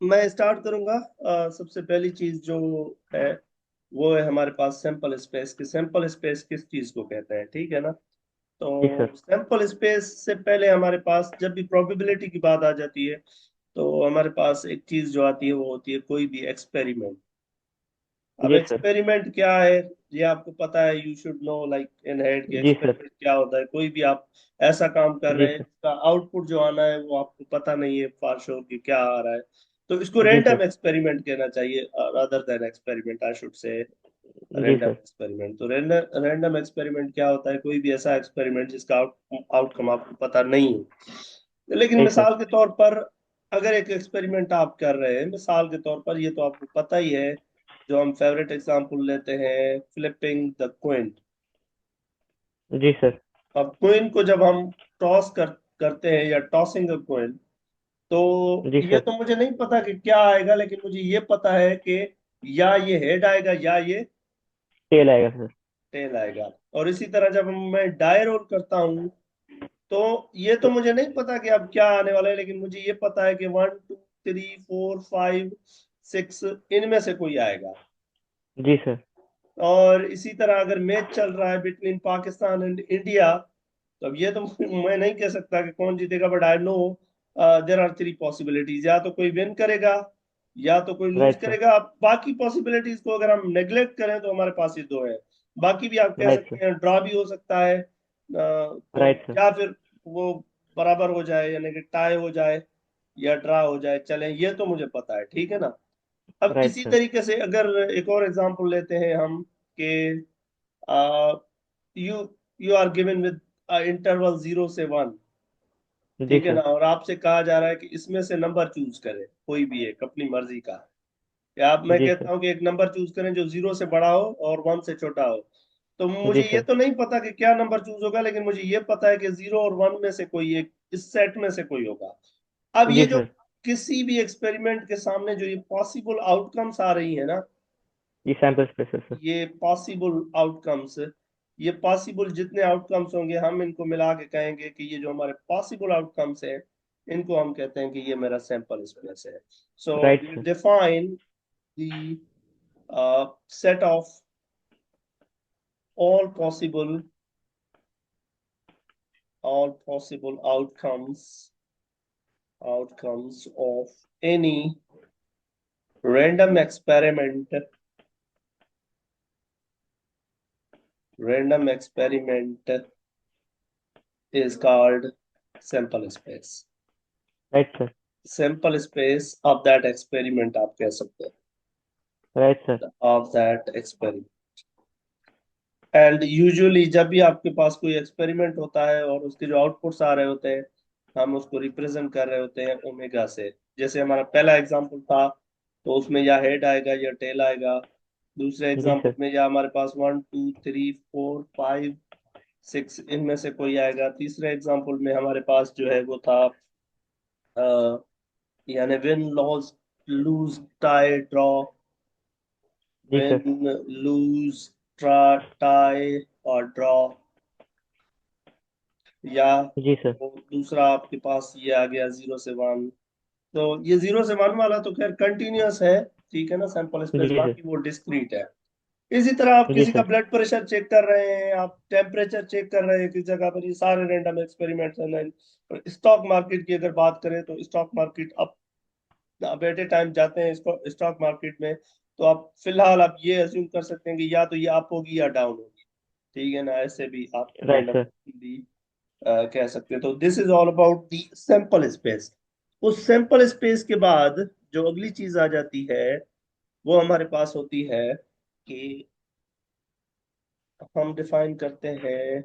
मैं स्टार्ट करूंगा। सबसे पहली चीज जो है वो है हमारे पास सैंपल स्पेस। की सैंपल स्पेस किस चीज को कहते हैं, ठीक है ना। जी तो सर। सैंपल स्पेस से पहले हमारे पास जब भी प्रोबेबिलिटी की बात आ जाती है तो हमारे पास एक चीज जो आती है वो होती है कोई भी एक्सपेरिमेंट। अब जी सर। एक्सपेरिमेंट क्या है ये आपको पता है, you should know like in head कि जी सर। एक्सपेरिमेंट क्या होता है। कोई भी आप ऐसा काम कर जी रहे हैं सर। जिसका आउटपुट जो आना है वो आपको पता नहीं है फॉर श्योर कि क्या आ रहा है, तो इसको जी रैंडम सर। एक्सपेरिमेंट कहना चाहिए, other than experiment I should say जी रैंडम सर। एक्सपेरिमेंट। तो रैंडम एक्सपेरिमेंट क्या होता है, कोई भी ऐसा एक्सपेरिमेंट जिसका आउटकम आपको पता नहीं है। लेकिन जी सर। मिसाल के तौर पर अगर एक एक्सपेरिमेंट आप कर रहे हैं, मिसाल के तौर पर ये तो आपको पता ही है, जो हम फेवरेट एग्जांपल लेते हैं फ्लिपिंग द क्विन। जी सर। अब क्विन को जब हम करते हैं या टॉसिंग अ क्विन, तो जी ये सर। तो मुझे नहीं पता कि क्या आएगा, लेकिन मुझे ये पता है कि या ये हेड आएगा या ये तेल आएगा सर। टेल आएगा। और इसी तरह जब मैं डाई रोल करता हूँ तो ये तो तो मुझे नहीं पता कि अब क्या आने वाला है, लेकिन मुझे ये पता है कि 1 2 3 4 5 6 इनमें से कोई आएगा। जी सर। और इसी तरह अगर मैच चल रहा है बिटवीन पाकिस्तान एंड इंडिया, तो अब ये तो मैं नहीं कह सकता कि कौन जीतेगा, but I know there are 3 possibilities, या तो कोई विन करेगा या तो कोई लूज राइट सर। करेगा। अब बाकी पॉसिबिलिटीज को अगर हम नेग्लेक्ट करें तो हमारे पास ये दो है। बाकी भी आप कह राइट सर। सकते हैं ड्रॉ भी हो सकता है, तो राइट सर। या फिर वो बराबर हो जाए यानी कि टाई हो जाए या ड्रा हो जाए, चलें ये तो मुझे पता है, ठीक है ना। अब राइट इसी सर। तरीके से अगर एक और एग्जांपल लेते हैं हम कि you you are given with interval 0 से 1, जी ठीक है ना, सर। और आपसे कहा जा रहा है कि इसमें से नंबर चूज करें कोई भी एक अपनी मर्जी का। या आप, मैं जी सर। कहता हूँ कि एक नंबर चूज करें जो 0 से बड़ा हो और 1 से छोटा हो, तो जी मुझे ये सर। तो नहीं पता कि क्या नंबर चूज होगा, लेकिन मुझे ये पता है कि 0 और 1 में से कोई एक इस सेट में से कोई होगा। अब ये जी जो सर। किसी भी एक्सपेरिमेंट के सामने जो ये पॉसिबल आउटकम्स आ रही है ना, ये सैंपल स्पेस है सर। ये पॉसिबल आउटकम्स, ये पॉसिबल जितने आउटकम्स होंगे हम इनको मिला के कहेंगे कि ये जो हमारे पॉसिबल आउटकम्स है इनको हम कहते हैं कि ये मेरा सैंपल स्पेस है। So right we sir. Define the set of all possible all possible outcomes of any random experiment is called sample space। Right sir. Sample space of that experiment आप कह सकते राइट सर। हैं, of that experiment. And usually जब भी आपके पास कोई experiment होता है और उसके जो आउटपुट्स आ रहे होते हैं, हम उसको रिप्रेजेंट कर रहे होते हैं ओमेगा से। जैसे हमारा पहला एग्जांपल था, तो उसमें या हेड आएगा या टेल आएगा। दूसरे जी एग्जांपल सर। में या हमारे पास 1 2 3 4 5 6 इनमें से कोई आएगा। तीसरे एग्जांपल में हमारे पास जो है वो था यानी win loss lose tie draw, जी सर। विन लूज टाई और ड्रॉ। या जी सर। वो दूसरा आपके पास ये आ गया 0 से 1। तो ये 0 से 1 वाला तो खैर कंटिन्यूअस है, ठीक है ना, सैंपल स्पेस। जी सर। बाकी वो डिस्क्रीट है। इसी तरह आप जी किसी का सर। ब्लड प्रेशर चेक कर रहे हैं, आप टेम्परेचर चेक कर रहे हैं किस जगह पर, ये सारे रैंडम एक्सपेरिमेंट्स हैं। स्टॉक मार्केट की अगर बात करें तो स्टॉक मार्केट अब एट ए टाइम जाते हैं इसको स्टॉक मार्केट में, तो आप फिलहाल आप ये अज्यूम कर सकते हैं कि या तो ये अप होगी या डाउन होगी, ठीक है ना। ऐसे भी आप राइट सर। रैंडम कह सकते हैं। तो this is all about the sample space. उस सैंपल स्पेस के बाद जो अगली चीज आ जाती है वो हमारे पास होती है कि हम डिफाइन करते हैं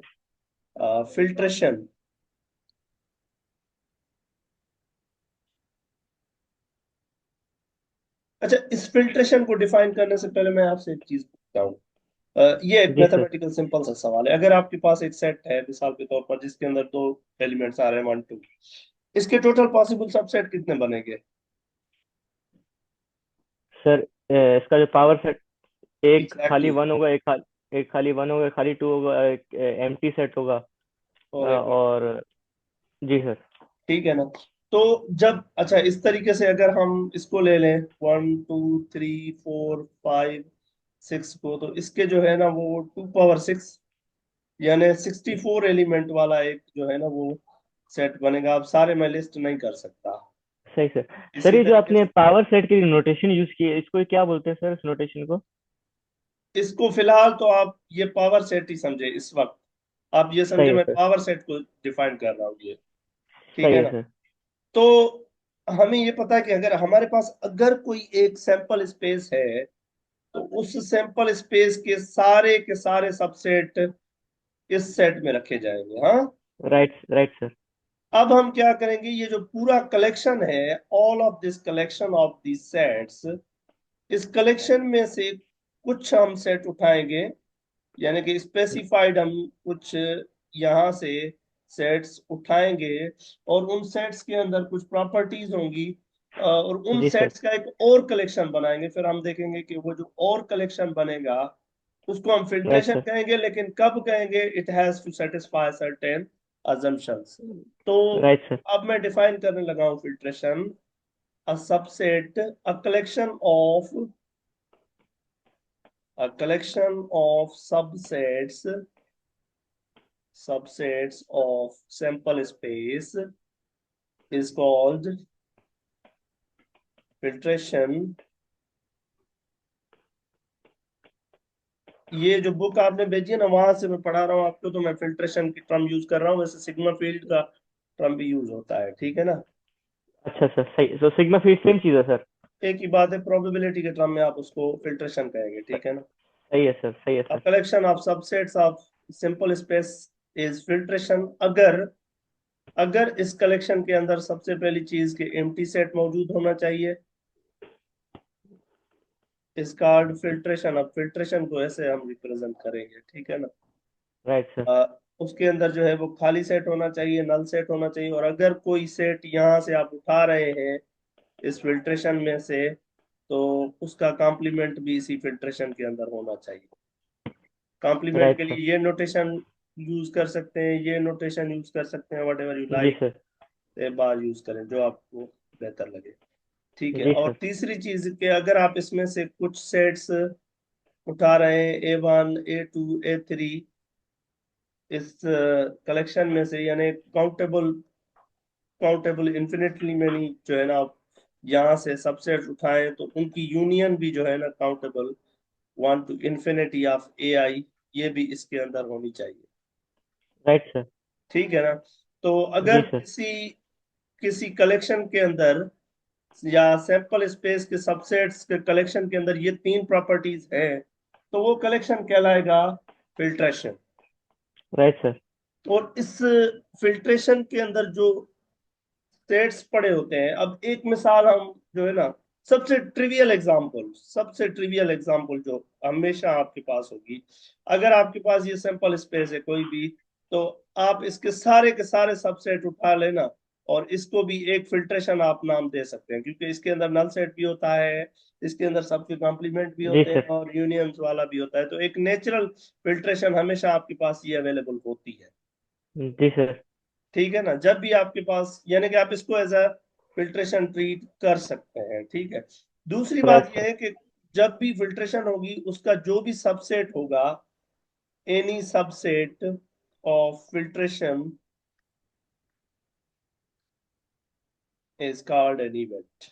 फिल्ट्रेशन। अच्छा, इस फिल्ट्रेशन को डिफाइन करने से पहले मैं आपसे एक चीज पूछता हूँ। ये एक जी सर। मैथमेटिकल सिंपल सा सवाल है। अगर आपके पास एक सेट है मिसाल के तौर पर जिसके अंदर दो एलिमेंट्स आ रहे हैं 1 2, इसके टोटल पॉसिबल सबसेट कितने बनेंगे? सर इसका जो पावर सेट, एक खाली एग्जैक्टली। वन होगा, एक खाली वन होगा, एक खाली टू होगा, एक एम्प्टी सेट होगा। और एक, और जी सर। ठीक है ना। तो जब अच्छा इस तरीके से अगर हम इसको ले लें 1 2 3 4 5 6 को, तो इसके जो है ना वो 2 पावर 6 यानी 64 एलिमेंट वाला एक जो है ना वो सेट बनेगा। अब सारे मैं लिस्ट नहीं कर सकता। सही सर। सर इसी ये जो तरीके आपने से पावर सेट की नोटेशन यूज की है, इसको क्या बोलते हैं सर, इस नोटेशन को? इसको फिलहाल तो आप ये पावर सेट ही समझे इस वक्त। आप ये सही समझे है मैं सर। पावर सेट को डिफाइन कर रहा हूँ ये। ठीक सही है है ना। सर। तो हमें ये पता है कि अगर हमारे पास अगर कोई एक सैंपल स्पेस है, तो उस सैंपल स्पेस के सारे सबसेट इस सेट में रखे जाएंगे। हाँ। Right right sir. अब हम क्या करेंगे, ये जो पूरा कलेक्शन है, all of this collection of this sets, इस कलेक्शन में से कुछ हम सेट उठाएंगे, यानी कि स्पेसिफाइड हम कुछ यहाँ से सेट्स उठाएंगे, और उन सेट्स के अंदर कुछ प्रॉपर्टीज होंगी, और उन जी सर। सेट्स का एक और कलेक्शन बनाएंगे। फिर हम देखेंगे कि वो जो और कलेक्शन बनेगा उसको हम राइट फिल्ट्रेशन सर। कहेंगे, लेकिन कब कहेंगे, it has to satisfy certain assumptions. तो राइट सर। अब मैं डिफाइन करने लगा हूँ filtration, a subset, a collection of, a collection of subsets of sample space is called filtration। ये जो बुक आपने भेजी है ना, वहां से मैं पढ़ा रहा हूँ आपको, तो मैं फिल्ट्रेशन की टर्म यूज कर रहा हूँ। वैसे सिग्मा फील्ड का टर्म भी यूज होता है, ठीक है ना। अच्छा सर, सही। तो सिग्मा फिर सेम चीज़ है सर? एक ही बात है, प्रोबेबिलिटी के टर्म में आप उसको फिल्ट्रेशन कहेंगे, ठीक है ना। सही है सर, सही है अ sir. Collection of subsets of sample space is filtration. अगर अगर इस कलेक्शन के अंदर सबसे पहली चीज के एम्प्टी सेट मौजूद होना चाहिए, इस कार्ड फिल्ट्रेशन। अब फिल्ट्रेशन को ऐसे हम रिप्रेजेंट करेंगे, ठीक है ना। Right sir. उसके अंदर जो है वो खाली सेट होना चाहिए, नल सेट होना चाहिए, और अगर कोई सेट यहाँ से आप उठा रहे हैं इस फिल्ट्रेशन में से, तो उसका कॉम्प्लीमेंट भी इसी फिल्ट्रेशन के अंदर होना चाहिए। कॉम्प्लीमेंट राइट के सर। लिए ये नोटेशन यूज कर सकते हैं, ये नोटेशन यूज कर सकते हैं, वट एवर यू जी लाइक। सर। बार यूज करें जो आपको बेहतर लगे। ठीक है। जी और सर। तीसरी चीज के, अगर आप इसमें से कुछ सेट्स उठा रहे हैं, A1 A2 A3, इस कलेक्शन में से, यानी काउंटेबल काउंटेबल इन्फिनिटली मैनी जो है ना, आप यहाँ से सबसेट उठाएं, तो उनकी यूनियन भी जो है ना countable 1 to infinity of AI, ये भी इसके अंदर होनी चाहिए। Right sir. ठीक है ना। तो जी अगर सर। किसी किसी कलेक्शन के अंदर या सैंपल स्पेस के सबसेट्स के कलेक्शन के अंदर ये तीन प्रॉपर्टीज हैं, तो वो कलेक्शन कहलाएगा फिल्ट्रेशन। Right sir. और इस फिल्ट्रेशन के अंदर जो सेट्स पड़े होते हैं, अब एक मिसाल हम जो है ना, सबसे ट्रिवियल एग्जांपल जो हमेशा आपके पास होगी, अगर आपके पास ये सैंपल स्पेस है कोई भी, तो आप इसके सारे के सारे सबसेट उठा लेना, और इसको भी एक फिल्ट्रेशन आप नाम दे सकते हैं, क्योंकि इसके अंदर नल सेट भी होता है, इसके अंदर सबके कॉम्प्लीमेंट भी जी होते हैं, सर। और यूनियंस वाला भी होता है। तो एक नेचुरल फिल्ट्रेशन हमेशा आपके पास ये अवेलेबल होती है। जी सर। ठीक है ना। जब भी आपके पास, यानी कि आप इसको एज अ फिल्ट्रेशन ट्रीट कर सकते हैं, ठीक है। दूसरी बात राइट यह सर। है कि जब भी फिल्ट्रेशन होगी, उसका जो भी सबसेट होगा, any subset of filtration is called an event.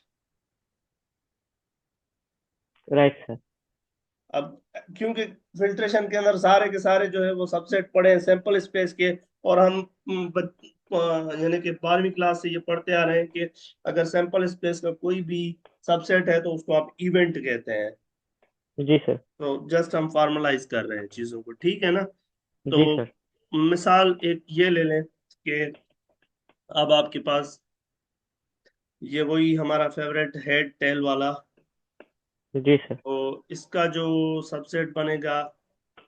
Right sir. अब क्योंकि फिल्ट्रेशन के अंदर सारे के सारे जो है वो सबसेट पड़े हैं सैंपल स्पेस के, और हम यानी कि 12वीं क्लास से ये पढ़ते आ रहे हैं कि अगर सैंपल स्पेस का कोई भी सबसेट है, तो उसको आप इवेंट कहते हैं। जी सर। तो जस्ट हम फॉर्मलाइज कर रहे हैं चीजों को, ठीक है ना। तो जी सर। मिसाल एक ये ले लें कि अब आपके पास ये वही हमारा फेवरेट हेड टेल वाला, जी सर। तो इसका जो सबसेट बनेगा,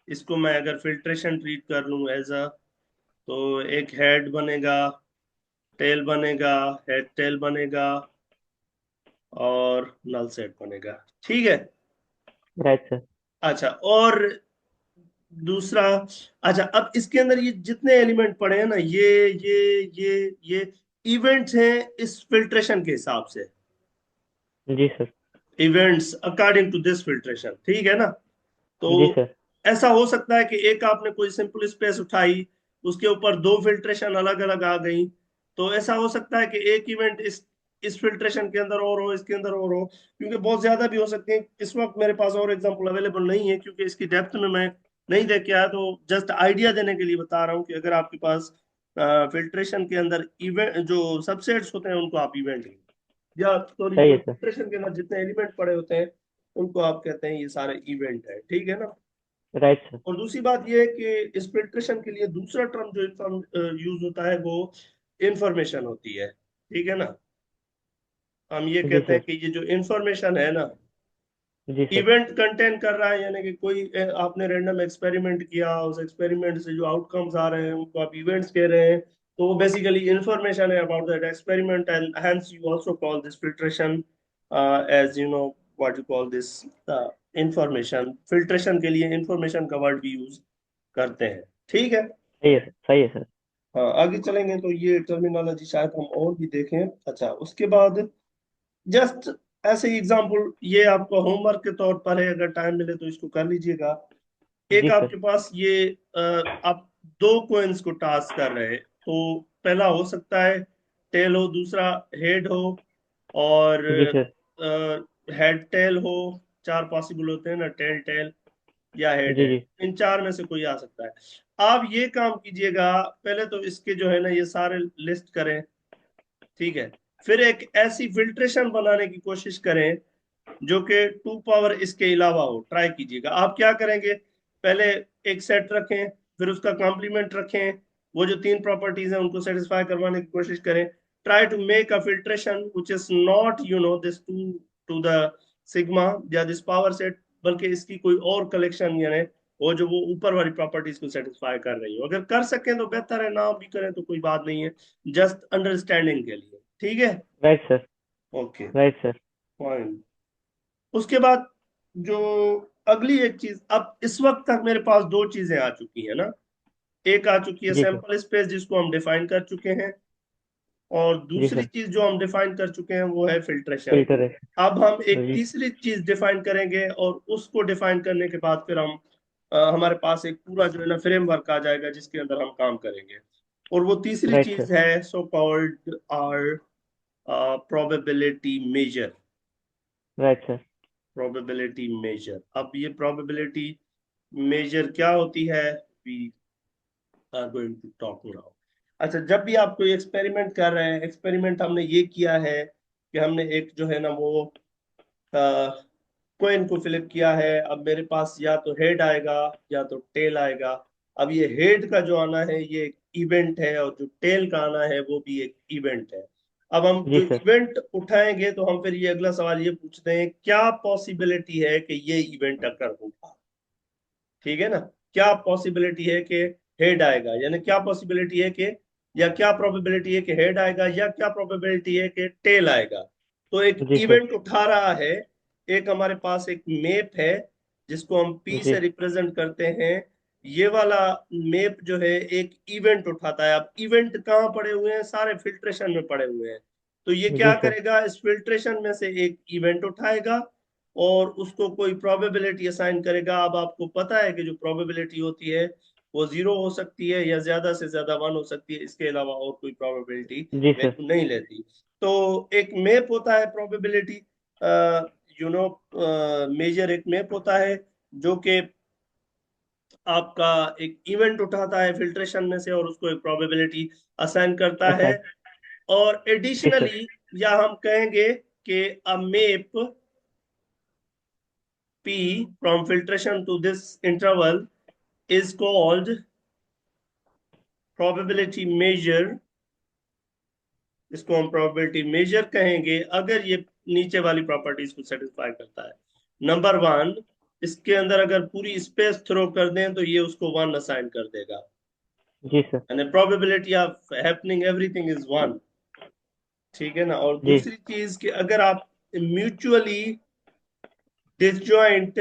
इसको मैं अगर फिल्ट्रेशन ट्रीट कर लूँ एज अ, तो एक हेड बनेगा, टेल बनेगा, हेड टेल बनेगा, और नल सेट बनेगा, ठीक है। Right sir. अच्छा, और दूसरा, अच्छा अब इसके अंदर ये जितने एलिमेंट पड़े हैं ना, ये इवेंट्स हैं इस फिल्ट्रेशन के हिसाब से, जी sir. Events according to this filtration, ठीक है ना। तो जी सर। ऐसा हो सकता है कि एक आपने कोई सिंपल स्पेस उठाई, उसके ऊपर दो फिल्ट्रेशन अलग अलग आ गई। तो ऐसा हो सकता है कि एक इवेंट इस फिल्ट्रेशन के अंदर और हो, इसके अंदर और हो, क्योंकि बहुत ज्यादा भी हो सकते हैं। इस वक्त मेरे पास और एग्जांपल अवेलेबल नहीं है, क्योंकि इसकी डेप्थ में मैं नहीं देख के आया। तो जस्ट आइडिया देने के लिए बता रहा हूँ कि अगर आपके पास फिल्ट्रेशन के अंदर इवेंट जो सबसेट्स होते हैं उनको आप इवेंट, या सॉरी, सही जो है सर। फिल्ट्रेशन के अंदर जितने एलिमेंट पड़े होते हैं उनको आप कहते हैं ये सारे इवेंट है, ठीक है ना। Right sir. और दूसरी बात ये है कि इस फिल्ट्रेशन के लिए दूसरा टर्म जो यूज होता है वो इंफॉर्मेशन होती है, ठीक है ना। हम ये जी कहते हैं सर। कि ये जो इंफॉर्मेशन है ना, जी सर। इवेंट कंटेन कर रहा है, यानी कि कोई आपने रैंडम एक्सपेरिमेंट किया, उस एक्सपेरिमेंट से जो आउटकम्स आ रहे हैं उनको आप इवेंट्स कह रहे हैं। तो वो बेसिकली इंफॉर्मेशन है about that experiment, and hence you also call this filtration as you know what you call this information. Filtration के लिए इंफॉर्मेशन का वर्ड भी यूज करते हैं, ठीक है। सही है सर। सही है सर। हाँ, आगे चलेंगे तो ये टर्मिनोलॉजी शायद हम और भी देखें। अच्छा, उसके बाद जस्ट ऐसे ही एग्जांपल, ये आपका होमवर्क के तौर पर है, अगर टाइम मिले तो इसको कर लीजिएगा। एक जी आपके सर। पास ये आप दो कोइंस को टास्क कर रहे हैं, तो पहला हो सकता है टेल हो, दूसरा हेड हो, और जी सर। हेड टेल हो। चार पॉसिबल होते हैं ना, टेल टेल या हेड जी हेड, जी। इन चार में से कोई आ सकता है। आप ये काम कीजिएगा, पहले तो इसके जो है ना ये सारे लिस्ट करें, ठीक है। फिर एक ऐसी फिल्ट्रेशन बनाने की कोशिश करें जो कि टू पावर इसके अलावा हो, ट्राई कीजिएगा। आप क्या करेंगे, पहले एक सेट रखें, फिर उसका कॉम्प्लीमेंट रखें, वो जो तीन प्रॉपर्टीज हैं उनको सेटिस्फाई करवाने की कोशिश करें। Try to make a filtration which is not this two to the sigma या दिस पावर सेट, बल्कि इसकी कोई और कलेक्शन, यानी वो जो वो ऊपर वाली प्रॉपर्टीज को सेटिस्फाई कर रही हो। अगर कर सकें तो बेहतर है, ना भी करें तो कोई बात नहीं है, जस्ट अंडरस्टैंडिंग के लिए, ठीक है। Right sir. Okay, right sir. Fine. उसके बाद जो अगली एक चीज, अब इस वक्त तक मेरे पास दो चीजें आ चुकी है ना। एक आ चुकी है जी सर। सैंपल स्पेस जिसको हम डिफाइन कर चुके हैं, और जी दूसरी सर। चीज जो हम डिफाइन कर चुके हैं वो है फिल्ट्रेशन। फिल्टर है। अब हम एक जी। तीसरी चीज डिफाइन करेंगे, और उसको डिफाइन करने के बाद फिर हम हमारे पास एक पूरा जो है ना फ्रेमवर्क आ जाएगा जिसके अंदर हम काम करेंगे। और वो तीसरी राइट चीज सर। है so called our probability measure. Right sir. Probability measure, अब ये प्रोबेबिलिटी मेजर क्या होती है, we are going to talk now. अच्छा, जब भी आप कोई एक्सपेरिमेंट कर रहे हैं, एक्सपेरिमेंट हमने ये किया है कि हमने एक जो है ना वो कोइन को फिलिप किया है। अब मेरे पास या तो हेड आएगा या तो टेल आएगा। अब ये हेड का जो आना है ये एक इवेंट है, और जो टेल का आना है वो भी एक इवेंट है। अब हम जी जो सर। इवेंट उठाएंगे तो हम फिर ये अगला सवाल ये पूछते हैं, क्या पॉसिबिलिटी है कि ये इवेंट अकर होगा, ठीक है ना। क्या पॉसिबिलिटी है कि हेड आएगा, यानी क्या पॉसिबिलिटी है कि, या क्या प्रोबेबिलिटी है कि हेड आएगा, या क्या प्रोबेबिलिटी है कि टेल आएगा। तो एक जी सर। इवेंट उठा रहा है, एक हमारे पास एक मेप है जिसको हम पी जी। से रिप्रेजेंट करते हैं। ये वाला मेप जो है एक इवेंट उठाता है। अब इवेंट कहाँ पड़े हुए हैं, सारे फिल्ट्रेशन में पड़े हुए हैं। तो ये जी क्या सर। करेगा, इस फिल्ट्रेशन में से एक इवेंट उठाएगा और उसको कोई प्रोबेबिलिटी असाइन करेगा। अब आपको पता है कि जो प्रोबेबिलिटी होती है वो जीरो हो सकती है या ज्यादा से ज्यादा वन हो सकती है, इसके अलावा और कोई प्रोबेबिलिटी जी सर। वैल्यू नहीं लेती। तो एक मैप होता है प्रोबेबिलिटी यू नो मेजर, एक मैप होता है जो कि आपका एक इवेंट उठाता है फिल्ट्रेशन में से और उसको एक प्रोबेबिलिटी असाइन करता है। असाइन। और जी सर। एडिशनली, या हम कहेंगे कि a map P from filtration to this interval is called probability measure। इसको हम probability measure कहेंगे अगर ये नीचे वाली प्रॉपर्टीज को सेटिस्फाई करता है। नंबर वन, इसके अंदर अगर पूरी स्पेस थ्रो कर दें तो ये उसको वन असाइन कर देगा, जी सर। यानी probability of happening everything is one, ठीक है ना। और जी। दूसरी चीज कि अगर आप mutually disjoint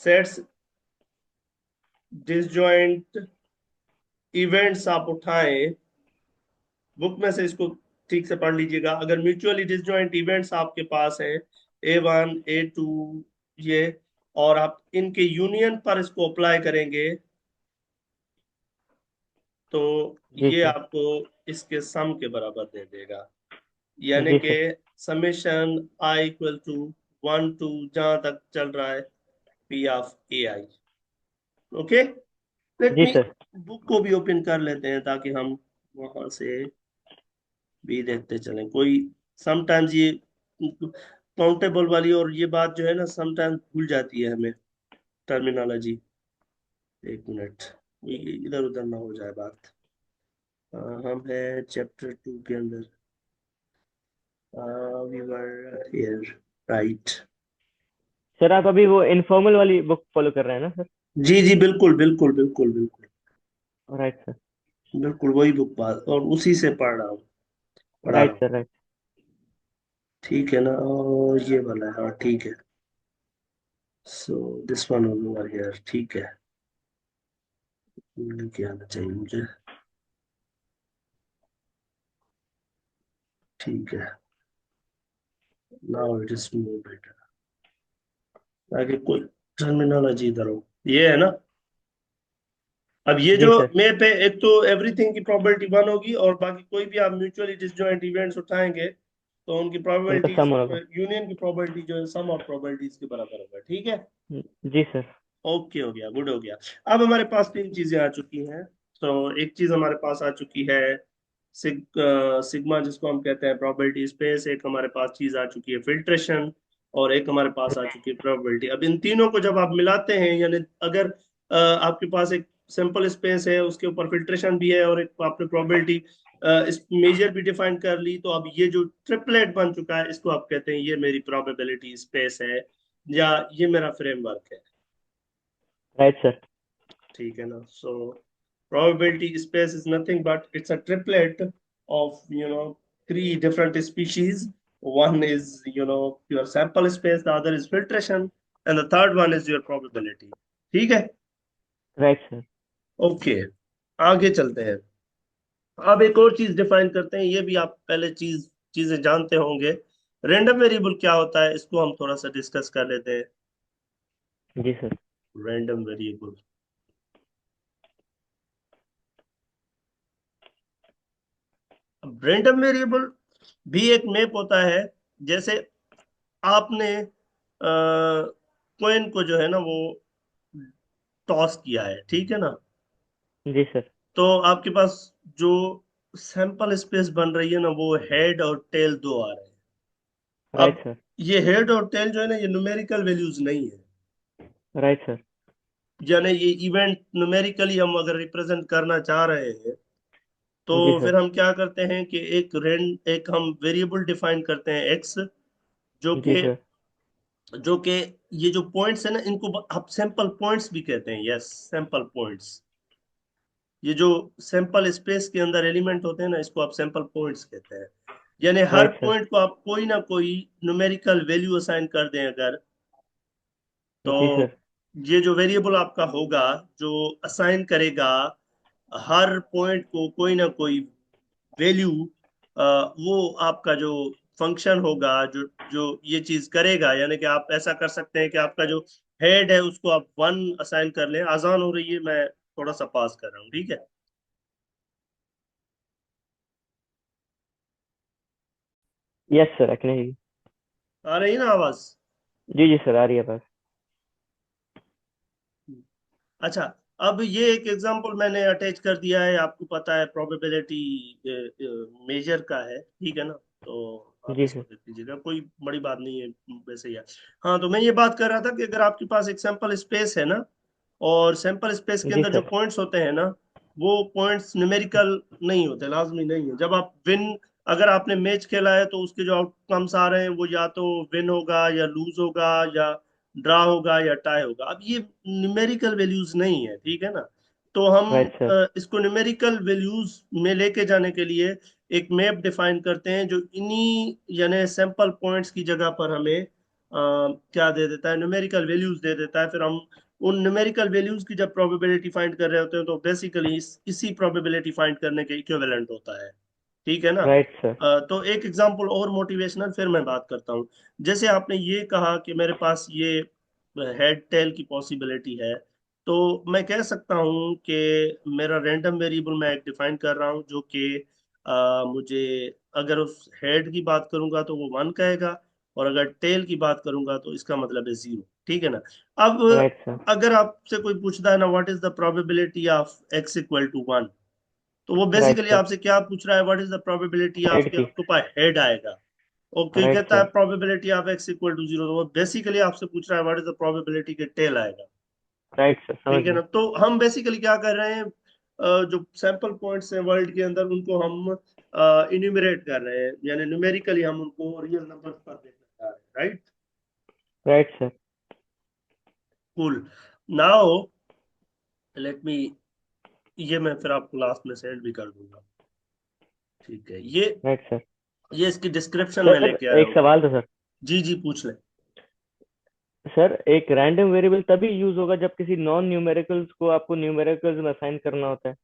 sets, disjoint events आप उठाएं, बुक में से इसको ठीक से पढ़ लीजिएगा। अगर म्यूचुअली डिसजॉइंट इवेंट्स आपके पास हैं, A1 A2 ये, और आप इनके यूनियन पर इसको अप्लाई करेंगे, तो जी ये सर। आपको इसके सम के बराबर दे देगा। यानी जी कि sir. Summation i equal to 1 to जहां तक चल रहा है P(ai). ओके, लेट जी मी सर। बुक को भी ओपन कर लेते हैं ताकि हम वहां से भी देखते चलें। कोई समटाइम्स ये काउंटेबल वाली और ये बात जो है ना, समटाइम्स भूल जाती है हमें टर्मिनोलॉजी। एक मिनट, इधर उधर ना हो जाए बात। हम है चैप्टर 2 के अंदर। We were here, right. Sir आप अभी वो इनफॉर्मल वाली बुक फॉलो कर रहे हैं ना सर? जी जी, बिल्कुल बिल्कुल बिल्कुल बिल्कुल। Right sir. बिल्कुल वही बुक बात, और उसी से पढ़ा रहा राइट हूँ। सर। राइट। ठीक है ना, और ये वाला है, हाँ ठीक है। So this one over here, ठीक है। क्या आना चाहिए मुझे, ठीक है। Now it is more better, ताकि कोई टर्मिनोलॉजी इधर हो। ये है ना। अब ये जो जी सर। मेरे पे, एक तो एवरीथिंग की प्रोबेबिलिटी 1 होगी, और बाकी कोई भी आप म्यूचुअली डिसजॉइंट इवेंट्स उठाएंगे तो उनकी उनका प्रोबेबिलिटीज, सम होगा। यूनियन की प्रोबेबिलिटी जो है सम ऑफ प्रोबेबिलिटीज के बराबर होगा। ठीक है, जी सर। ओके हो गया, गुड हो गया। अब हमारे पास 3 चीजें आ चुकी हैं। तो एक चीज हमारे पास आ चुकी है सिग्मा, जिसको हम कहते हैं प्रोबेबिलिटी स्पेस। एक हमारे पास चीज आ चुकी है फिल्ट्रेशन, और एक हमारे पास आ चुकी है प्रोबेबिलिटी। अब इन तीनों को जब आप मिलाते हैं, यानी अगर आपके पास एक सिंपल स्पेस है, उसके ऊपर फिल्ट्रेशन भी है, और एक आपने प्रोबेबिलिटी इस मेजर भी डिफाइन कर ली, तो अब ये जो ट्रिपलेट बन चुका है, इसको आप कहते हैं ये मेरी प्रोबेबिलिटी स्पेस है, या ये मेरा फ्रेमवर्क है। Right sir. ठीक है ना। सो probability space is nothing but it's a triplet of, three different species. One is, your sample space, the other is filtration, and the third one is your probability. ठीक है, right sir. Okay, आगे चलते हैं। अब एक और चीज define करते हैं, ये भी आप पहले चीजें जानते होंगे। रैंडम वेरिएबल क्या होता है, इसको हम थोड़ा सा डिस्कस कर लेते हैं। जी सर। रैंडम वेरिएबल, अब रैंडम वेरिएबल भी एक मैप होता है। जैसे आपने कॉइन को जो है ना वो टॉस किया है, ठीक है ना, जी सर। तो आपके पास जो सैंपल स्पेस बन रही है ना, वो हेड और टेल दो आ रहे हैं। राइट अब सर। ये हेड और टेल जो है ना, ये न्यूमेरिकल वैल्यूज नहीं है। Right sir. यानी ये इवेंट न्यूमेरिकली हम अगर रिप्रेजेंट करना चाह रहे हैं, तो जी फिर सर। हम क्या करते हैं कि एक हम वेरिएबल डिफाइन करते हैं एक्स, जो जी कि सर। जो कि ये जो पॉइंट्स है ना, इनको आप सैंपल पॉइंट्स भी कहते हैं। Yes, sample points. ये जो सैंपल स्पेस के अंदर एलिमेंट होते हैं ना, इसको आप सैंपल पॉइंट्स कहते हैं। यानी हर राइट सर। पॉइंट को आप कोई ना कोई न्यूमेरिकल वैल्यू असाइन कर दें अगर, जी तो सर। ये जो वेरिएबल आपका होगा, जो असाइन करेगा हर पॉइंट को कोई ना कोई वैल्यू, वो आपका जो फंक्शन होगा, जो जो ये चीज करेगा। यानी कि आप ऐसा कर सकते हैं कि आपका जो हेड है उसको आप 1 असाइन कर लें। आसान हो रही है, मैं थोड़ा सा पास कर रहा हूँ, ठीक है। Yes sir, acne. आ रही है ना आवाज। जी जी सर, आ रही है बस। अच्छा, अब ये एक एग्जांपल मैंने अटैच कर दिया है, आपको पता है प्रोबेबिलिटी मेजर का है, ठीक है ना। तो आप जी इसको सर। देख लीजिएगा, कोई बड़ी बात नहीं है वैसे ही है। हाँ, तो मैं ये बात कर रहा था कि अगर आपके पास एक सैंपल स्पेस है ना, और सैंपल स्पेस के जी अंदर जो सर। पॉइंट्स होते हैं ना, वो पॉइंट्स न्यूमेरिकल नहीं होते, लाजमी नहीं है। जब आप विन, अगर आपने मैच खेला है, तो उसके जो आउटकम्स आ रहे हैं वो या तो विन होगा, या लूज होगा, या ड्रा होगा, या टाई होगा। अब ये न्यूमेरिकल वैल्यूज नहीं है, ठीक है ना। तो हम राइट सर। इसको न्यूमेरिकल वैल्यूज में लेके जाने के लिए एक मैप डिफाइन करते हैं, जो इन्हीं यानी सैंपल पॉइंट्स की जगह पर हमें क्या दे देता है, न्यूमेरिकल वैल्यूज दे देता है। फिर हम उन न्यूमेरिकल वैल्यूज की जब प्रोबेबिलिटी फाइंड कर रहे होते हैं, तो बेसिकली इसी प्रोबेबिलिटी फाइंड करने के इक्विवेलेंट होता है। ठीक है ना। Right sir. तो एक एग्जांपल और मोटिवेशनल फिर मैं बात करता हूँ। जैसे आपने ये कहा कि मेरे पास ये हेड टेल की पॉसिबिलिटी है, तो मैं कह सकता हूँ कि मेरा रैंडम वेरिएबल मैं एक डिफाइन कर रहा हूँ जो कि मुझे, अगर उस हेड की बात करूंगा तो वो 1 कहेगा, और अगर टेल की बात करूंगा तो इसका मतलब है 0। ठीक है ना। अब राइट सर। अगर आपसे कोई पूछता है ना, what is the probability of x equal to 1, तो वो राइट बेसिकली सर। आपसे क्या पूछ रहा है, what is the probability of head कि की। आपके पास हेड आएगा। और कोई राइट कहता है sir. Probability of x equal to 0, तो वो बेसिकली आपसे पूछ रहा है व्हाट इज द प्रोबेबिलिटी के टेल आएगा। राइट सर, समझ ठीक है गया। ना। तो हम बेसिकली क्या कर रहे हैं, जो सैंपल पॉइंट्स हैं वर्ल्ड के अंदर उनको हम इन्यूमरेट कर रहे हैं, यानी न्यूमेरिकली हम उनको रियल नंबर्स पर देखना चाह रहे हैं, right. Right sir. Cool. Now let me, ये मैं फिर आपको लास्ट में सेंड भी कर दूंगा। ठीक है, राइट सर। ये इसकी डिस्क्रिप्शन में सर लेके आया एक हूँ। सवाल था सर। जी जी, पूछ ले। सर एक रैंडम वेरिएबल तभी यूज होगा जब किसी नॉन न्यूमेरिकल्स को आपको न्यूमेरिकल्स में असाइन करना होता है,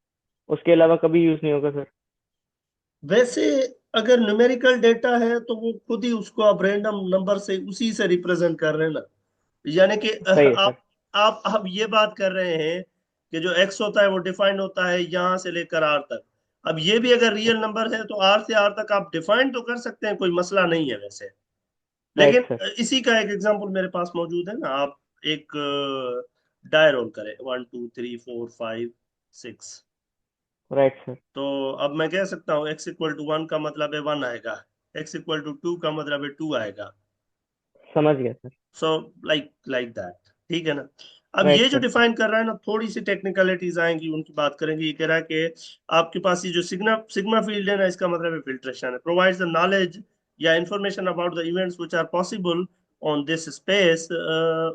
उसके अलावा कभी यूज नहीं होगा सर। वैसे अगर न्यूमेरिकल डेटा है तो वो खुद ही उसको आप रैंडम नंबर से उसी से रिप्रेजेंट कर रहे हैं ना। यानी कि सही है सर। आप ये बात कर रहे हैं कि जो एक्स होता है वो डिफाइंड होता है यहां से लेकर आर तक। अब ये भी अगर रियल नंबर है तो आर से आर तक आप डिफाइन तो कर सकते हैं, कोई मसला नहीं है वैसे। लेकिन राइट सर। इसी का एक एग्जांपल मेरे पास मौजूद है ना। आप एक डाय रोल करें, 1 2 3 4 5 6। Right sir. तो अब मैं कह सकता हूँ x इक्वल टू 1 का मतलब है 1 आएगा, x इक्वल टू 2 का मतलब है 2 आएगा। समझ गया sir. So like like that. ठीक है ना। अब ये राइट जो सर। डिफाइन कर रहा है ना, थोड़ी सी टेक्निकलिटीज आएंगी, उनकी बात करेंगे। ये कह रहा है कि आपके पास ये जो सिग्मा सिग्मा फील्ड है ना, इसका मतलब है फिल्ट्रेशन है, प्रोवाइड्स द नॉलेज या information about the events which are possible on this space.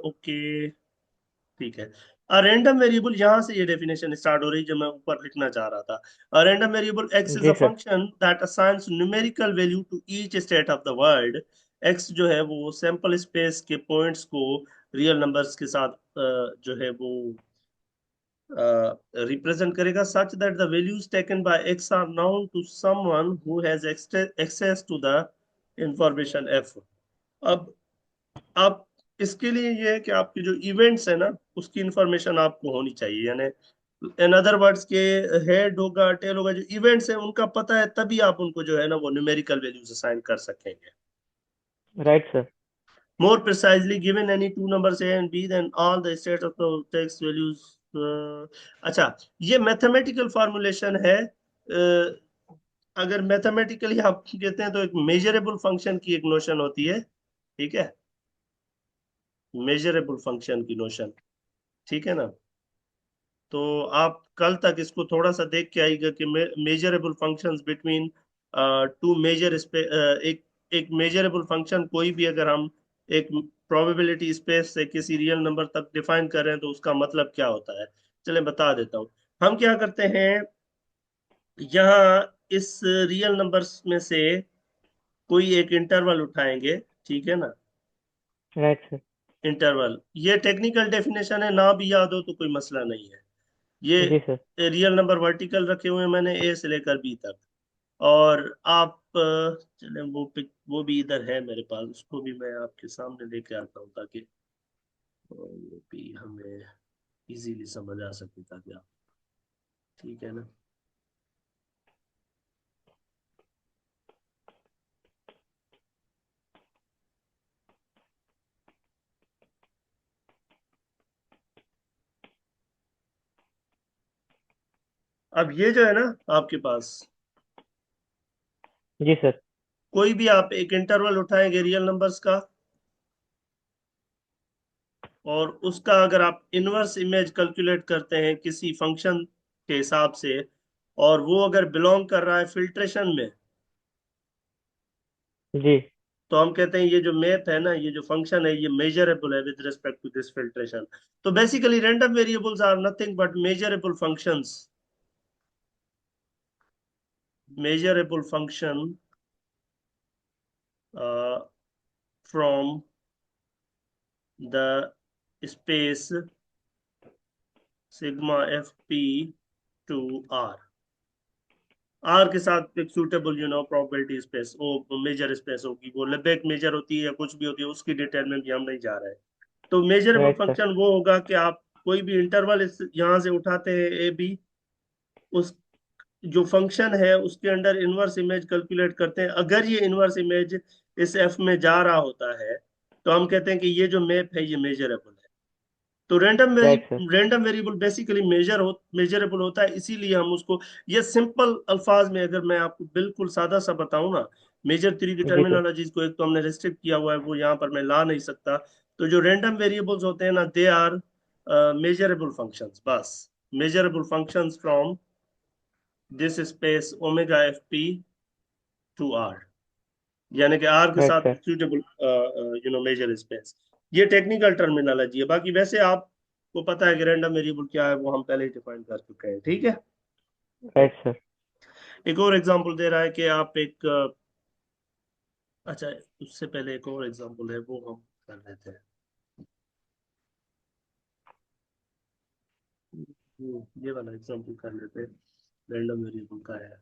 Okay, ठीक है। अ रैंडम वेरिएबल, यहां से ये डेफिनेशन स्टार्ट हो रही है जो मैं ऊपर लिखना चाह रहा था। A random variable X is जी a sir. Function that assigns numerical value to each state of the world. X जो है वो सैंपल स्पेस के पॉइंट्स को रियल नंबर्स के साथ जो है वो रिप्रेजेंट करेगा, such that the values taken by X are known to someone who has access to the information F. अब आप इसके लिए ये है कि आपके जो इवेंट्स है ना, उसकी इंफॉर्मेशन आपको होनी चाहिए, यानी इन अदर वर्ड्स के हेड होगा टेल होगा, जो इवेंट्स है उनका पता है, तभी आप उनको जो है ना वो न्यूमेरिकल वैल्यूज असाइन कर सकेंगे। Right sir. More precisely, given any two numbers a and b, then all the states of the text values। अच्छा, ये मैथमेटिकल फॉर्मुलेशन है। अगर मैथमेटिकली आप कहते हैं तो एक मेजरेबल फंक्शन की एक नोशन होती है। ठीक है, मेजरेबल फंक्शन की नोशन। ठीक है ना। तो आप कल तक इसको थोड़ा सा देख के आइएगा कि measurable functions between two measure एक एक मेजरेबल फंक्शन कोई भी अगर हम एक प्रोबेबिलिटी स्पेस से किसी रियल नंबर तक डिफाइन कर रहे हैं तो उसका मतलब क्या होता है। चले बता देता हूँ। हम क्या करते हैं, यहाँ इस रियल नंबर्स में से कोई एक इंटरवल उठाएंगे। ठीक है ना। Right sir. इंटरवल, ये टेक्निकल डेफिनेशन है, ना भी याद हो तो कोई मसला नहीं है। जी सर। ये रियल नंबर वर्टिकल रखे हुए हैं मैंने, ए से लेकर बी तक। और आप चले वो भी इधर है मेरे पास, उसको भी मैं आपके सामने लेके आता हूँ ताकि वो भी हमें इजीली समझ आ सके, ताकि आप, ठीक है ना। अब ये जो है ना आपके पास, जी सर। कोई भी आप एक इंटरवल उठाएंगे रियल नंबर्स का, और उसका अगर आप इनवर्स इमेज कैलकुलेट करते हैं किसी फंक्शन के हिसाब से, और वो अगर बिलोंग कर रहा है फिल्ट्रेशन में, जी। तो हम कहते हैं ये जो मैथ है ना, ये जो फंक्शन है, ये मेजरेबल है with respect to this filtration. तो basically random variables are nothing but measurable functions, measurable function from the space sigma F P to R. R के साथ एक सूटेबल प्रोबेबिलिटी स्पेस, वो मेजर स्पेस होगी, वो लेबेक मेजर होती है या कुछ भी होती है, उसकी डिटेल में भी हम नहीं जा रहे हैं। तो मेजरेबल राइट सर। फंक्शन वो होगा कि आप कोई भी इंटरवल यहाँ से उठाते हैं ए बी, उस जो फंक्शन है उसके अंडर इनवर्स इमेज कैलकुलेट करते हैं। अगर ये इनवर्स इमेज इस एफ में जा रहा होता है तो हम कहते हैं कि ये जो मैप है ये मेजरेबल है। तो right sir. Random variable basically measurable होता है, इसीलिए हम उसको, ये सिंपल अल्फाज में अगर मैं आपको बिल्कुल सादा सा बताऊं ना, मेजर थ्री की जी सर। टर्मिनोलॉजीज को एक तो हमने रेस्ट्रिक्ट किया हुआ है, वो यहाँ पर मैं ला नहीं सकता। तो जो रैंडम वेरिएबल्स होते हैं ना, दे आर मेजरेबल फंक्शंस, बस measurable functions from this space omega F P to R, यानी कि आर के राइट साथ सर। Suitable measure space. ये टेक्निकल टर्मिनोलॉजी है, बाकी वैसे आपको पता है कि रैंडम वेरिएबल क्या है, वो हम पहले ही डिफाइन कर चुके हैं, ठीक है। Right sir. एक और एग्जांपल दे रहा है कि आप एक अच्छा, उससे पहले एक और एग्जांपल है वो हम कर लेते हैं। ये वाला एग्जांपल कर लेते हैं, रैंडम वेरिएबल का है।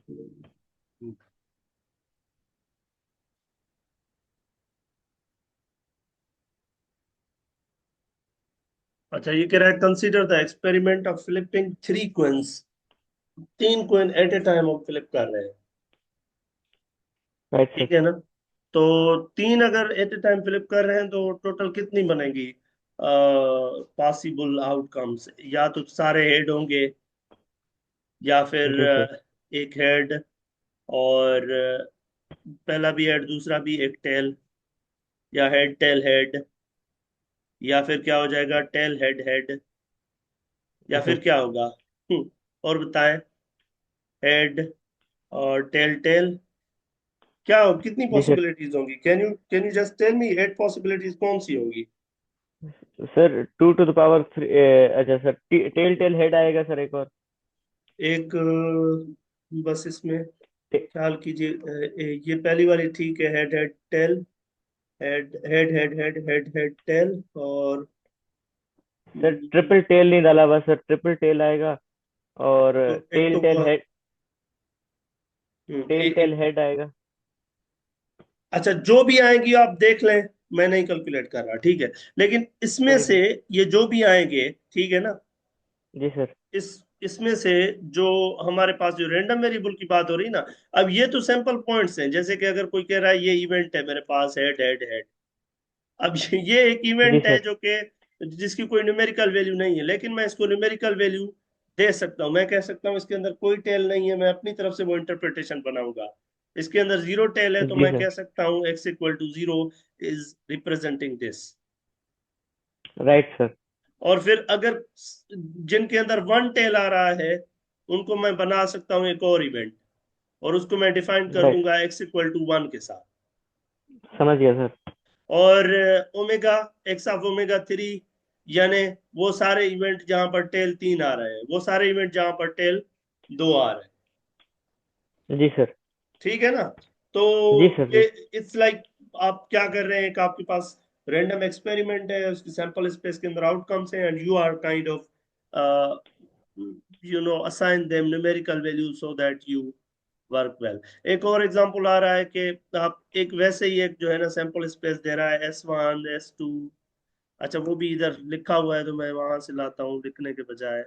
हम्म, अच्छा, ये कह रहा है consider the experiment of flipping three coins, तीन क्विन एट ए टाइम हम फ्लिप कर रहे हैं, राइट सर। ठीक है ना। तो तीन अगर एट ए टाइम फ्लिप कर रहे हैं तो टोटल कितनी बनेगी पॉसिबल आउटकम्स, या तो सारे हेड होंगे, या फिर जी सर। एक हेड, और पहला भी हेड दूसरा भी एक टेल, या हेड टेल हेड, या फिर क्या हो जाएगा टेल हेड हेड, या जी फिर क्या होगा। और बताएं, हेड और टेल टेल, क्या हो, कितनी जी सर। पॉसिबिलिटीज होंगी, can you just tell me eight possibilities कौन सी होगी। Sir 2 to the power 3। अच्छा सर, टेल टेल हेड आएगा सर एक और। एक बस इसमें टे- ख्याल कीजिए, ये पहली वाली ठीक है, head head tail, head head head head head head tail, और सर हम्म, ट्रिपल टेल नहीं डाला हुआ सर, ट्रिपल टेल आएगा। और तो एक टेल तो टेल हुआ, हेड, टेल एक टेल एक, हेड आएगा। अच्छा जो भी आएंगी आप देख लें, मैं नहीं कैलकुलेट कर रहा, ठीक है। लेकिन इसमें कोई से नहीं। ये जो भी आएंगे, ठीक है ना, जी सर। इसमें से जो हमारे पास जो रैंडम वेरिएबल की बात हो रही ना, अब ये तो सैंपल पॉइंट्स हैं, जैसे कि अगर कोई कह रहा है ये इवेंट है मेरे पास, हेड हेड हेड, अब ये एक जी इवेंट है सर। जो कि जिसकी कोई न्यूमेरिकल वैल्यू नहीं है, लेकिन मैं इसको न्यूमेरिकल वैल्यू दे सकता हूँ। मैं कह सकता हूँ इसके अंदर कोई टेल नहीं है, मैं अपनी तरफ से वो इंटरप्रिटेशन बनाऊंगा। इसके अंदर जीरो टेल है तो जी मैं सर। कह सकता हूँ X equal to zero is representing this. Right sir. और फिर अगर जिनके अंदर वन टेल आ रहा है उनको मैं बना सकता हूँ एक और इवेंट, और उसको मैं डिफाइन कर राइट। दूंगा एक्स इक्वल टू वन के साथ। समझ गया सर। और omega, x of omega three, यानी वो सारे इवेंट जहां पर टेल तीन आ रहे हैं, वो सारे इवेंट जहां पर टेल दो आ रहे हैं, जी सर। ठीक है ना। तो जी सर। ये जी। इट्स लाइक, आप क्या कर रहे हैं कि आपके पास रैंडम एक्सपेरिमेंट है, उसकी सैंपल स्पेस के अंदर आउटकम्स हैं, and you are kind of assign them numerical values so that you work well. एक और एग्जांपल आ रहा है कि आप एक वैसे ही एक जो है ना सैंपल स्पेस दे रहा है S1 S2, अच्छा वो भी इधर लिखा हुआ है तो मैं वहां से लाता हूँ, लिखने के बजाय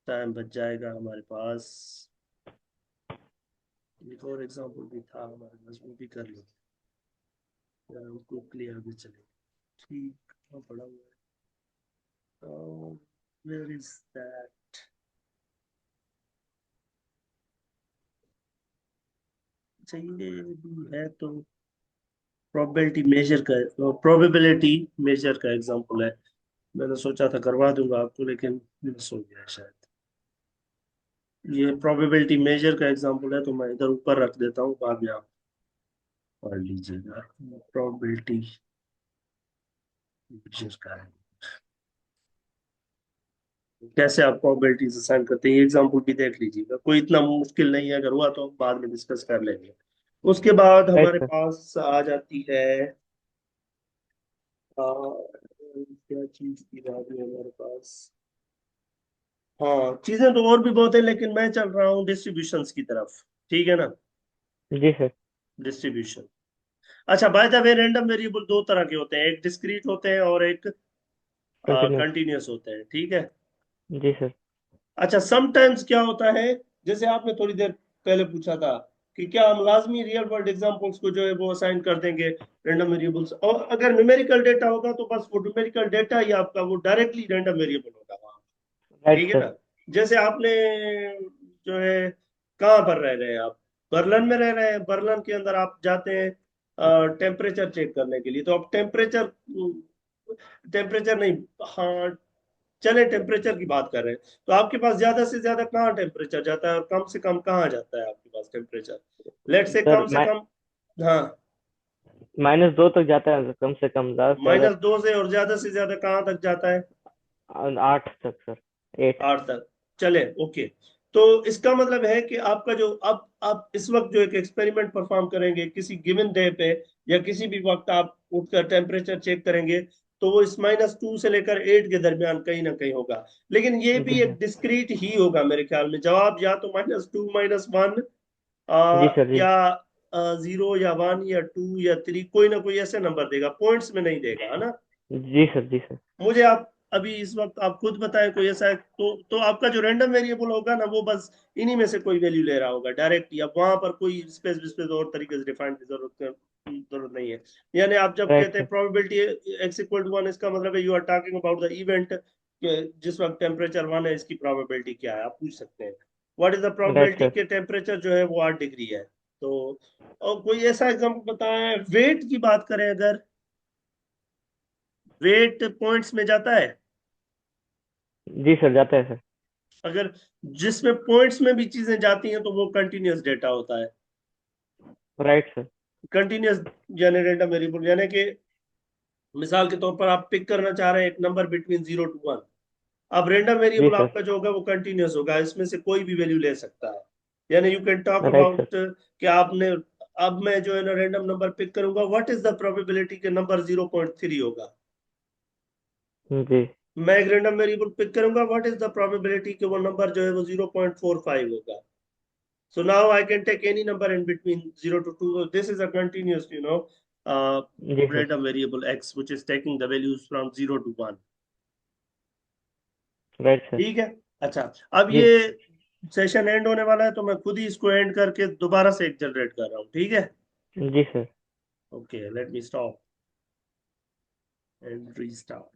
टाइम बच जाएगा हमारे पास। एक और एग्जांपल भी था हमारे पास, वो भी कर लो, हम क्विकली आगे चले। ठीक, कहाँ पड़ा हुआ है, वेयर इज दैट। अच्छा ये भी है तो प्रोबेबिलिटी मेजर का एग्जांपल है। मैंने सोचा था करवा दूंगा आपको, लेकिन मिस हो गया शायद। ये प्रोबेबिलिटी मेजर का एग्जांपल है तो मैं इधर ऊपर रख देता हूँ, बाद में आप पढ़ लीजिएगा। प्रोबेबिलिटी मेजर का है, कैसे आप प्रोबेबिलिटीज असाइन करते हैं, ये एग्जांपल भी देख लीजिएगा, कोई इतना मुश्किल नहीं है, अगर हुआ तो हम बाद में डिस्कस कर लेंगे। उसके बाद राइट हमारे सर। पास आ जाती है क्या चीज की बात है हमारे पास, हाँ, चीजें तो और भी बहुत है, लेकिन मैं चल रहा हूँ डिस्ट्रीब्यूशंस की तरफ। ठीक है ना? जी सर। डिस्ट्रीब्यूशन। अच्छा, by the way, random variable दो तरह के होते हैं, एक डिस्क्रीट होते हैं और एक कंटिन्यूस। कंटिन्यूअस होते हैं। ठीक है? जी सर। अच्छा, समटाइम्स क्या होता है, जैसे आपने थोड़ी देर पहले पूछा था कि क्या हम लाजमी रियल वर्ल्ड एग्जांपल्स को जो है वो असाइन कर देंगे रैंडम वेरिएबल्स, और अगर न्यूमेरिकल डेटा होगा तो बस वो न्यूमेरिकल डेटा ही आपका वो डायरेक्टली रैंडम वेरिएबल होगा वहाँ। राइट ठीक है सर। ना? जैसे आपने जो है, कहाँ पर रह रहे हैं आप? बर्लिन में रह रहे हैं, बर्लिन के अंदर आप जाते हैं टेम्परेचर चेक करने के लिए, तो आप टेम्परेचर, टेम्परेचर नहीं, हाँ, चले टेम्परेचर की बात कर रहे हैं, तो आपके पास ज्यादा से ज्यादा कहाँ टेम्परेचर जाता है और कम से कम कहाँ जाता है आपके पास टेम्परेचर? लेट सर से कम, हाँ, -2 तक जाता है कम से कम, ज्यादा से ज्यादा -2 से, और ज्यादा से ज्यादा कहाँ तक जाता है? 8 तक सर। 8। 8 तक। चले, ओके। तो इसका मतलब है कि आपका जो, अब आप इस वक्त जो एक एक्सपेरिमेंट परफॉर्म करेंगे किसी गिवन डे पे, या किसी भी वक्त आप उठकर टेम्परेचर चेक करेंगे, तो वो इस -2 से लेकर 8 के दरमियान कहीं ना कहीं होगा। लेकिन ये जी भी सर। एक डिस्क्रीट ही होगा मेरे ख्याल में, जवाब या तो -2 -1, जी सर। जी। या 0 या 1 या 2 या 3, कोई ना कोई ऐसे नंबर देगा, पॉइंट्स में नहीं देगा, है ना? जी सर। जी सर। मुझे आप अभी इस वक्त आप खुद बताएं कोई ऐसा है, तो आपका जो रैंडम वेरिएबल होगा ना, वो बस इन्हीं में से कोई वैल्यू ले रहा होगा डायरेक्ट, या वहां पर कोई स्पेस स्पेस और तरीके से डिफाइन की जरूरत नहीं है। यानी आप जब राइट कहते हैं सर। प्रोबेबिलिटी x = 1, इसका मतलब है you are talking about the event, जिस वक्त टेम्परेचर 1 है, इसकी प्रोबेबिलिटी क्या है, आप पूछ सकते हैं। What is the right probability sir. के टेम्परेचर जो है वो 8 डिग्री है? तो और कोई ऐसा एग्जाम्पल बताएं, वेट की बात करें अगर, वेट पॉइंट्स में जाता है? जी सर, जाता है सर। अगर जिसमें पॉइंट्स में भी चीजें जाती हैं तो वो कंटिन्यूअस डेटा होता है। Right sir. कंटिन्यूअस यानी रैंडम वेरिएबल, यानी कि मिसाल के तौर पर आप पिक करना चाह रहे हैं एक नंबर बिटवीन 0 to 1, अब रैंडम जी वेरिएबल सर। आपका जो होगा वो कंटिन्यूअस होगा, इसमें से कोई भी वैल्यू ले सकता है। यानी you can talk right sir. About कि आपने, अब मैं जो है ना रैंडम नंबर पिक करूंगा, व्हाट इज द प्रोबेबिलिटी के नंबर 0.3 होगा? जी। मैं एक रैंडम वेरिएबल पिक करूंगा, व्हाट इज द प्रोबेबिलिटी कि वो नंबर जो है वो 0.45 होगा? So now I can take any number in between 0 to 2. This is a continuous, uh, जी sir. random variable x, which is taking the values from 0 to 1. Right sir. ठीक है। अच्छा, अब जी। ये सेशन एंड होने वाला है, तो मैं खुद ही इसको एंड करके दोबारा से एक जनरेट कर रहा हूँ। ठीक है? जी sir. Okay, let me stop and restart.